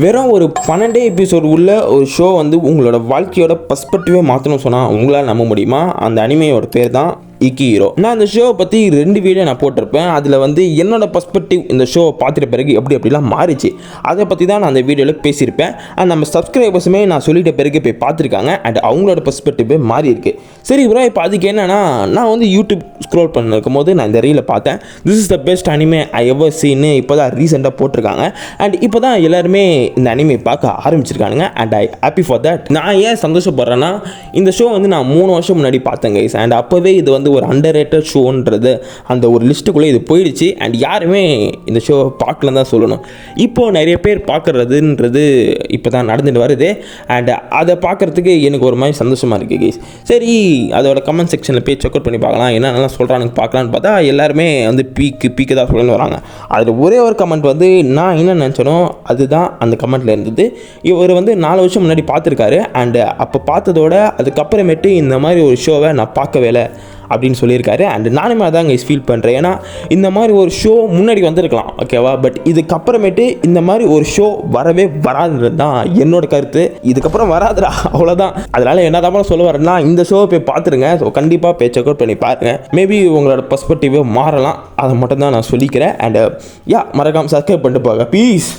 வெறும் ஒரு 12 எபிசோடு உள்ள ஒரு ஷோ வந்து உங்களோட வாழ்க்கையோட பர்ஸ்பெக்டிவே மாற்றணும்னு சொன்னால் உங்களால் நம்ப முடியுமா? அந்த அனிமையோட பேர் தான் இக்கிஹீரோ. நான் அந்த ஷோவை பற்றி 2 வீடியோ நான் போட்டிருப்பேன். அதில் வந்து என்னோட பர்ஸ்பெக்டிவ் இந்த ஷோவை பார்த்துட்ட பிறகு எப்படிலாம் மாறிச்சு அதை பற்றி தான் நான் அந்த வீடியோவில் பேசியிருப்பேன். அண்ட் நம்ம சப்ஸ்கிரைபர்ஸுமே நான் சொல்லிட்ட பிறகு போய் பார்த்துருக்காங்க. அண்ட் அவங்களோட பர்ஸ்பெக்டிவே மாறி இருக்கு. சரி ப்ரோ, இப்போ அதுக்கு என்னன்னா, நான் வந்து யூடியூப் ஸ்க்ரோல் பண்ணிருக்கும் போது நான் இந்த ரீலை பார்த்தேன். This is the best anime I ever சீன்னு இப்போ தான் ரீசெண்டாக போட்டிருக்காங்க. அண்ட் இப்போ தான் எல்லாருமே இந்த அனிமே பார்க்க ஆரம்பிச்சிருக்கானுங்க. And I happy for that. நான் ஏன் சந்தோஷப்படுறேன்னா, இந்த ஷோ வந்து நான் 3 வருஷம் முன்னாடி பார்த்தேன் கைஸ். அண்ட் அப்போவே இது வந்து ஒரு அண்டர் ரேட்டட் ஷோன்றது அந்த ஒரு லிஸ்ட்டுக்குள்ளே இது போயிடுச்சு. அண்ட் யாருமே இந்த ஷோ பார்க்கலன்னு தான் சொல்லணும். இப்போது நிறைய பேர் பார்க்குறதுன்றது இப்போ தான் நடந்துட்டு வருது. அண்ட் அதை பார்க்குறதுக்கு எனக்கு ஒரு மாதிரி சந்தோஷமாக இருக்குது கைஸ். சரி, அதோட கமெண்ட் செக்ஷனில் போய் செக் அவுட் பண்ணி பார்க்கலாம், என்னென்ன சொல்கிறானுங்க பார்க்கலான்னு பார்த்தா எல்லாருமே வந்து பீக்கு தான் சொல்லணும்னு வராங்க. அதில் ஒரே ஒரு கமெண்ட் வந்து நான் என்ன நினச்சனோ அதுதான் அந்த கமெண்ட்டில் இருந்தது. இவர் வந்து 4 வருஷம் முன்னாடி பார்த்துருக்காரு. அண்டு அப்போ பார்த்ததோட அதுக்கப்புறமேட்டு இந்த மாதிரி ஒரு ஷோவை நான் பார்க்கவே இல்லை அப்படின்னு சொல்லியிருக்காரு. அண்ட் நானுமே அதான் இங்கே ஃபீல் பண்ணுறேன். ஏன்னா இந்த மாதிரி ஒரு ஷோ முன்னாடி வந்திருக்கலாம், ஓகேவா? பட் இதுக்கப்புறமேட்டு இந்த மாதிரி ஒரு ஷோ வரவே வராதுன்றது தான் என்னோட கருத்து. இதுக்கப்புறம் வராதுடா, அவ்வளோதான். அதனால் என்ன தான் சொல்ல வரேன்னா, இந்த ஷோவை போய் பார்த்துருங்க. ஸோ கண்டிப்பாக போய் செக் அவுட் பண்ணி பாருங்கள். மேபி உங்களோட பர்ஸ்பெக்டிவே மாறலாம், அதை மட்டும் தான் நான் சொல்லிக்கிறேன். அண்ட் மறக்காமல் சப்ஸ்கிரைப் பண்ணிட்டு போங்க. பீஸ்.